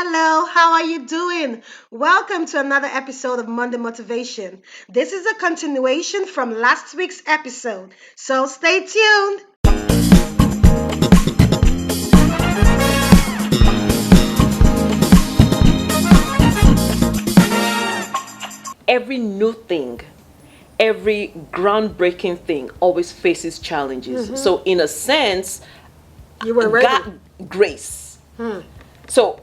Hello, how are you doing? Welcome to another episode of Monday Motivation. This is a continuation from last week's episode, so stay tuned. Every new thing, every groundbreaking thing always faces challenges. So, in a sense, You were ready. God grace. So,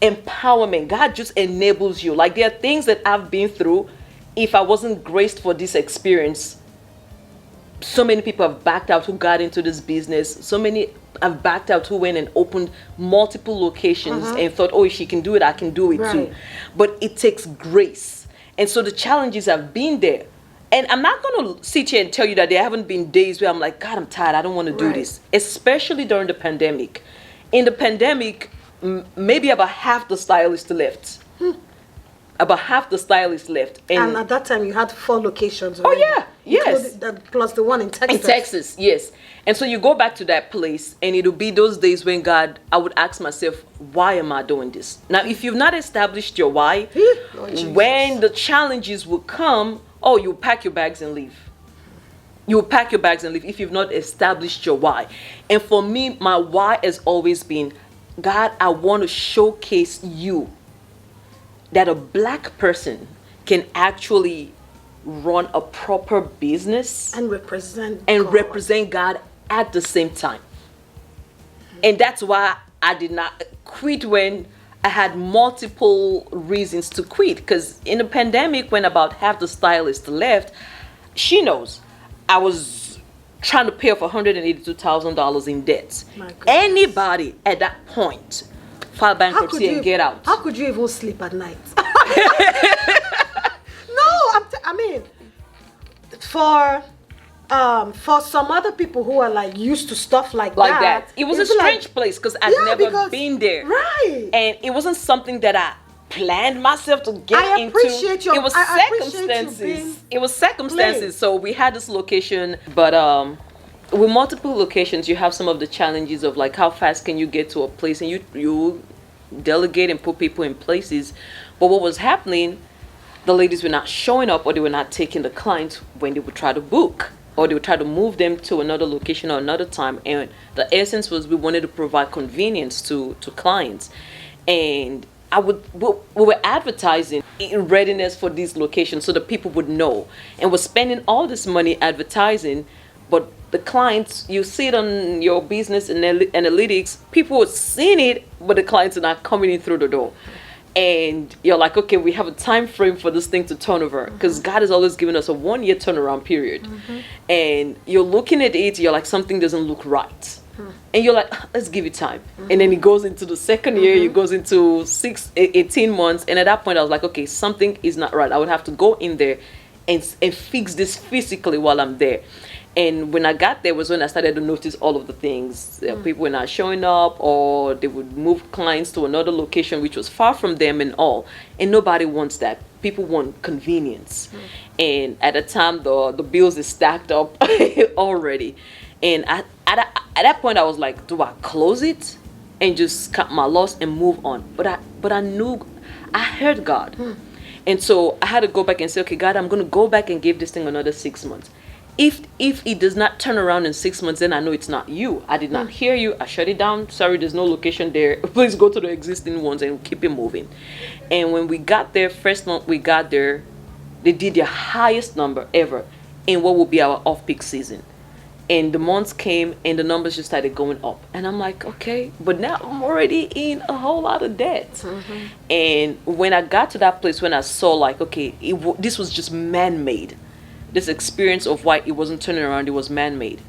empowerment, God just enables you. Like, there are things that I've been through. If I wasn't graced for this experience, so many people have backed out who got into this business. So many have backed out who went and opened multiple locations and thought, oh, if she can do it, I can do it too. Right. But it takes grace. And so the challenges have been there. And I'm not going to sit here and tell you that there haven't been days where I'm like, God, I'm tired. I don't want to do Right. this. Especially during the pandemic. In the pandemic, maybe about half the stylists left. About half the stylists left. And at that time, you had 4 locations. Oh, Already, yeah. Yes. Plus the one in Texas. In Texas, yes. And so you go back to that place, and it'll be those days when God, I would ask myself, why am I doing this? Now, if you've not established your why, Lord Jesus. when the challenges will come, oh, you pack your bags and leave. You pack your bags and leave if you've not established your why. And for me, my why has always been, God, I want to showcase you that a black person can actually run a proper business And represent and God. represent God at the same time. And that's why I did not quit when I had multiple reasons to quit. Because in the pandemic, when about half the stylists left, she knows I was trying to pay off $182,000 in debt. My goodness. Anybody at that point file bankruptcy and get out. How could you even sleep at night? No, I mean, for some other people who are like used to stuff like that, It was a it'd be strange like, place because I'd yeah, never because- been there. Right. And it wasn't something that I planned myself to get I into. appreciate your- It was I appreciate you circumstances. being It was circumstances. plain. So we had this location, but with multiple locations, you have some of the challenges of like how fast can you get to a place, and you delegate and put people in places. But what was happening, the ladies were not showing up, or they were not taking the clients when they would try to book, or they would try to move them to another location or another time. And the essence was we wanted to provide convenience to clients. And we were advertising in readiness for these locations so that people would know. And we're spending all this money advertising, but the clients, you see it on your business analytics, people are seeing it, but the clients are not coming in through the door. And you're like, okay, we have a time frame for this thing to turn over, because God has always given us a 1-year turnaround period. And you're looking at it, you're like, something doesn't look right. And you're like, let's give it time. And then it goes into the second year, it goes into 18 months. And at that point, I was like, okay, something is not right. I would have to go in there and fix this physically while I'm there. And when I got there was when I started to notice all of the things. People were not showing up, or they would move clients to another location which was far from them and all. And nobody wants that. People want convenience. And at the time, the bills is stacked up already. And at that point, I was like, do I close it and just cut my loss and move on? But I knew, I heard God. And so I had to go back and say, okay, God, I'm going to go back and give this thing another 6 months. If it does not turn around in 6 months, then I know it's not you. I did not hear you. I shut it down. Sorry, there's no location there. Please go to the existing ones and keep it moving. And when we got there, first month we got there, they did their highest number ever in what will be our off-peak season. And the months came and the numbers just started going up. And I'm like, okay, but now I'm already in a whole lot of debt. And when I got to that place, when I saw like, okay, this was just man-made. This experience of why it wasn't turning around, it was man-made.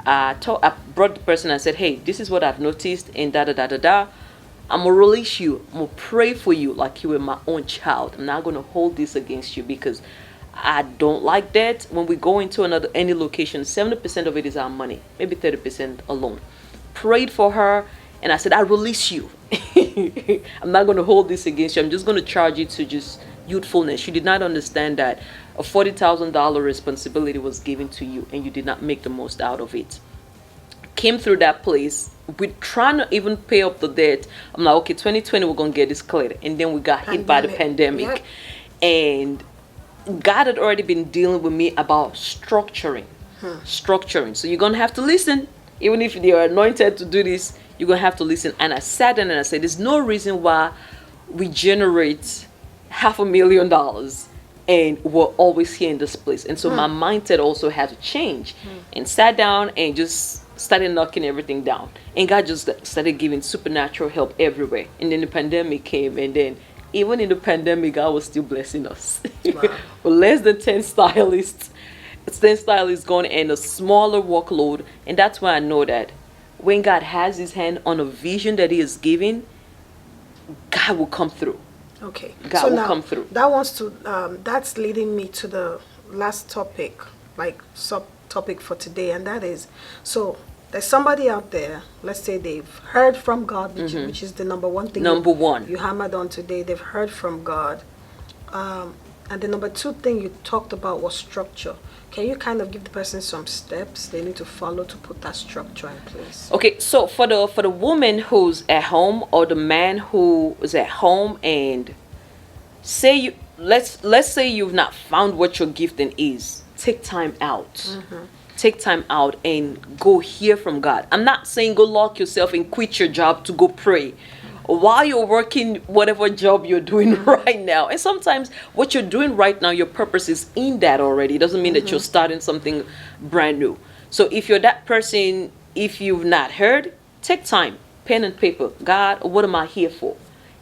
I brought the person, I said, hey, this is what I've noticed, and da-da-da-da-da. I'm going to release you. I'm going to pray for you like you were my own child. I'm not going to hold this against you because I don't like that. When we go into any location, 70% of it is our money, maybe 30% alone. Prayed for her, and I said, I release you. I'm not going to hold this against you. I'm just going to charge you to just youthfulness. She did not understand that a $40,000 responsibility was given to you and you did not make the most out of it. came through that place. We're trying to even pay up the debt. I'm like, okay, 2020, we're going to get this cleared. And then we got hit by the pandemic. Yep. And God had already been dealing with me about structuring. Structuring. So you're going to have to listen. Even if you're anointed to do this, you're going to have to listen. And I sat down and I said, there's no reason why we generate $500,000 and we're always here in this place. And so my mindset also had to change, and sat down and just started knocking everything down. And God just started giving supernatural help everywhere. And then the pandemic came, and then even in the pandemic, God was still blessing us. Wow. With less than 10 stylists, 10 stylists gone, and a smaller workload. And that's why I know that when God has his hand on a vision that he is giving, God will come through. Okay. God so will now, come through. that's leading me to the last topic, like subtopic for today, and that is, so there's somebody out there, let's say they've heard from God, which is the number one thing Number one. you hammered on today. They've heard from God. And the number two thing you talked about was structure. Can you kind of give the person some steps they need to follow to put that structure in place? Okay, so for the woman who's at home, or the man who is at home, and say you let's say you've not found what your gifting is, take time out. Take time out and go hear from God. I'm not saying go lock yourself and quit your job to go pray while you're working whatever job you're doing right now. And sometimes what you're doing right now, your purpose is in that already. It doesn't mean that you're starting something brand new. So if you're that person, if you've not heard, take time, pen and paper. God, what am I here for?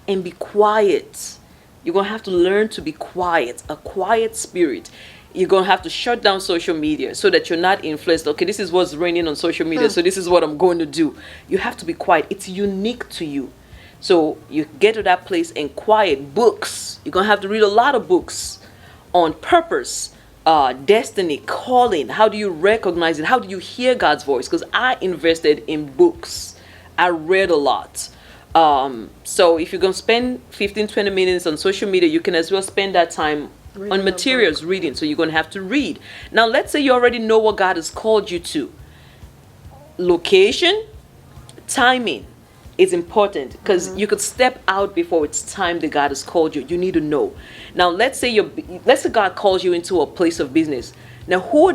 And be quiet. You're going to have to learn to be quiet, a quiet spirit. You're going to have to shut down social media so that you're not influenced. Okay, this is what's raining on social media, so this is what I'm going to do. You have to be quiet. It's unique to you. So you get to that place and quiet. Books. You're going to have to read a lot of books on purpose, destiny, calling. How do you recognize it? How do you hear God's voice? Because I invested in books. I read a lot. So if you're going to spend 15-20 minutes on social media, you can as well spend that time on materials, reading. So you're going to have to read. Now, let's say you already know what God has called you to. Location, timing is important, because you could step out before it's time that God has called you. You need to know. Now, let's say God calls you into a place of business. Now, who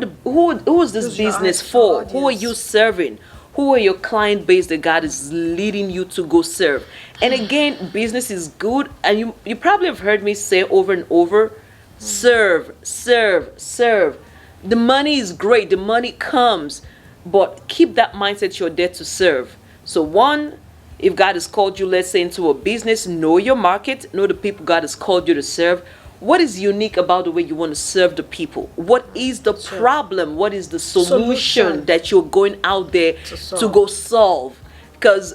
is this business for? Who are you serving? Who are your client base that God is leading you to go serve? And again, business is good, and you probably have heard me say over and over, serve, serve, serve. The money is great. The money comes, but keep that mindset you're there to serve. So one, if God has called you, let's say, into a business, know your market, know the people God has called you to serve. What is unique about the way you want to serve the people? What is the problem? What is the solution that you're going out there to go solve? Because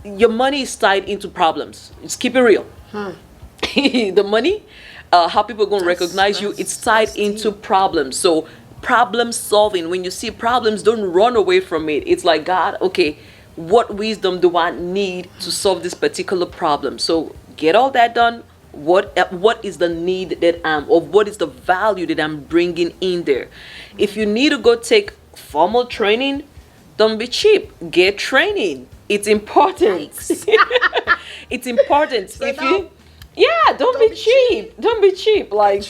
your money is tied into problems. Just keep it real. The money, how people are going to recognize you, it's tied into problems. So problem solving, when you see problems, don't run away from it. It's like, God, okay, what wisdom do I need to solve this particular problem? So get all that done. What is the need that or what is the value that I'm bringing in there? If you need to go take formal training, don't be cheap. Get training. It's important. It's important. So don't be cheap. Don't be cheap. Like,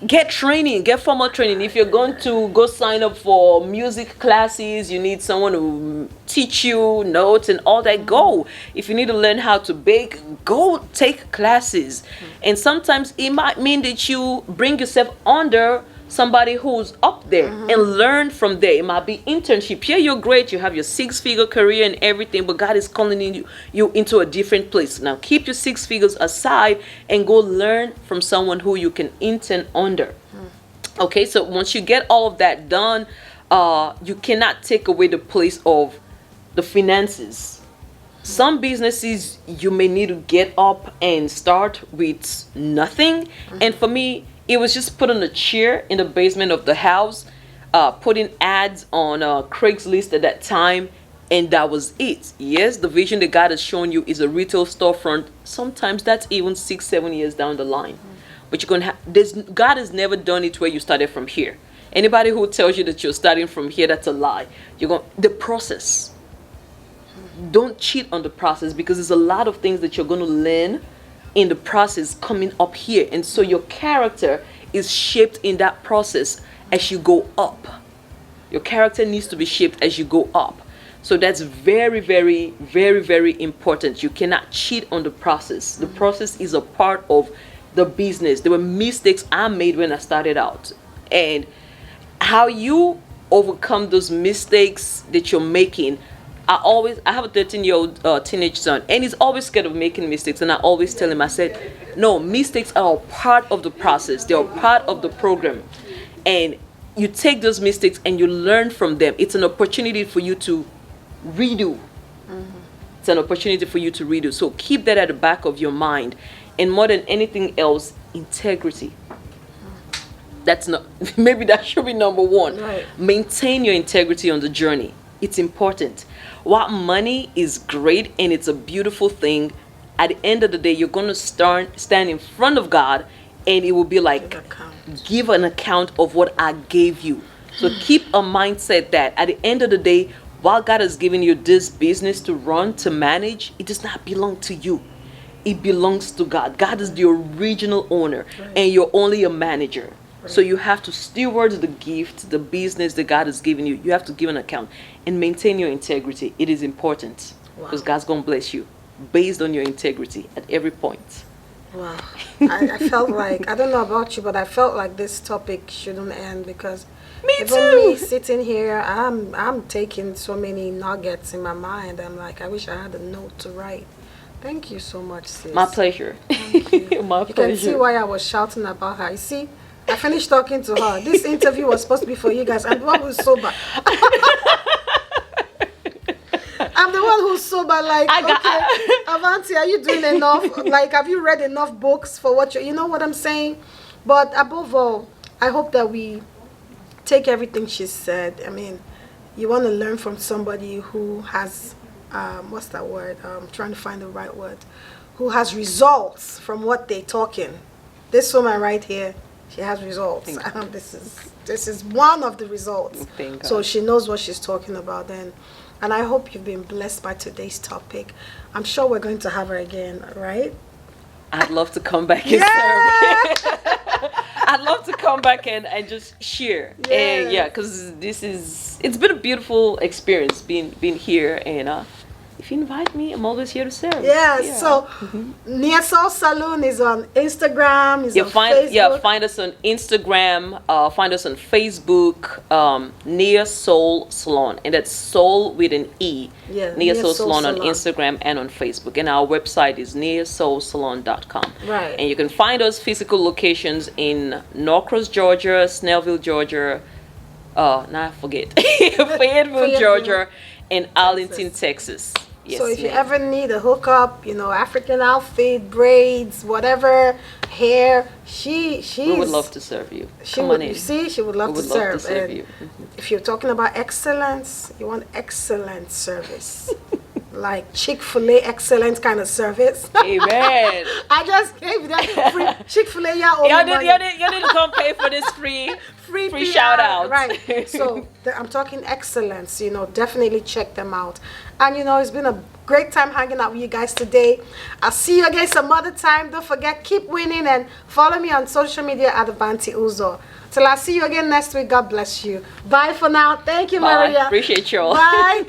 get training, get formal training. If you're going to go sign up for music classes, you need someone to teach you notes and all that, go. If you need to learn how to bake, go take classes. And sometimes it might mean that you bring yourself under somebody who's up there and learn from there. It might be internship. Yeah, you're great, you have your 6-figure career and everything, but God is calling you into a different place. Now keep your 6 figures aside and go learn from someone who you can intern under. Okay, so once you get all of that done, you cannot take away the place of the finances. Some businesses you may need to get up and start with nothing. And for me, it was just put on a chair in the basement of the house, putting ads on Craigslist at that time, and that was it. Yes, the vision that God has shown you is a retail storefront. Sometimes that's even 6-7 years down the line. But you're gonna God has never done it where you started from here Anybody who tells you that you're starting from here, that's a lie. You're going the process. Don't cheat on the process, because there's a lot of things that you're going to learn in the process coming up here. And so your character is shaped in that process as you go up. Your character needs to be shaped as you go up. So that's very, very, very, very important. You cannot cheat on the process. The process is a part of the business. There were mistakes I made when I started out. And how you overcome those mistakes that you're making, I have a 13-year-old teenage son, and he's always scared of making mistakes. And I always tell him, I said, no, mistakes are a part of the process. They're a part of the program. And you take those mistakes and you learn from them. It's an opportunity for you to redo. It's an opportunity for you to redo. So keep that at the back of your mind. And more than anything else, integrity. That's not, maybe that should be number one. Right. Maintain your integrity on the journey. It's important. While money is great and it's a beautiful thing, at the end of the day, you're going to stand in front of God, and it will be like, give an account of what I gave you. So keep a mindset that at the end of the day, while God has given you this business to run, to manage, it does not belong to you. It belongs to God. God is the original owner, and you're only a manager. So you have to steward the gift, the business that God has given you. You have to give an account and maintain your integrity. It is important, because God's going to bless you based on your integrity at every point. Wow. I felt like, I don't know about you, but I felt like this topic shouldn't end, because me sitting here, I'm taking so many nuggets in my mind. I'm like, I wish I had a note to write. Thank you so much, sis. My pleasure. Thank you. My You can pleasure. see why I was shouting about her. You see, I finished talking to her. This interview was supposed to be for you guys. I'm the one who's sober. I'm the one who's sober. Like, okay, Avantii, are you doing enough? Like, have you read enough books for what you know what I'm saying? But above all, I hope that we take everything she said. I mean, you want to learn from somebody who has, what's that word? I'm trying to find the right word. Who has results from what they're talking. This woman right here, she has results. This is one of the results. So she knows what she's talking about then. And I hope you've been blessed by today's topic. I'm sure we're going to have her again, right? I'd love to come back and serve. I'd love to come back and just share. And because it's been a beautiful experience being here, and if you invite me, I'm always here to serve. So Nia Soul Salon is on Instagram, is on Facebook. Find us on Instagram, find us on Facebook, Nia Soul Salon, and that's soul with an E. Nia Soul Salon on Instagram and on Facebook. And our website is niasoulsalon.com. Right. And you can find us physical locations in Norcross, Georgia, Snellville, Georgia, now I forget, Fayetteville, Georgia, and Arlington, Texas. Yes, so if you ever need a hookup, African outfit, braids, whatever, hair, we would love to serve you. Come on in. You see, she would love to serve you. If you're talking about excellence, you want excellent service. Like Chick-fil-A excellent kind of service. Amen. I just gave you that free Chick-fil-A. You need to come pay for this free shout out. Right. So I'm talking excellence. Definitely check them out. And it's been a great time hanging out with you guys today. I'll see you again some other time. Don't forget, keep winning, and follow me on social media at Avantii Uzor. Till I see you again next week. God bless you. Bye for now. Thank you, Bye. Maria. Appreciate you all. Bye.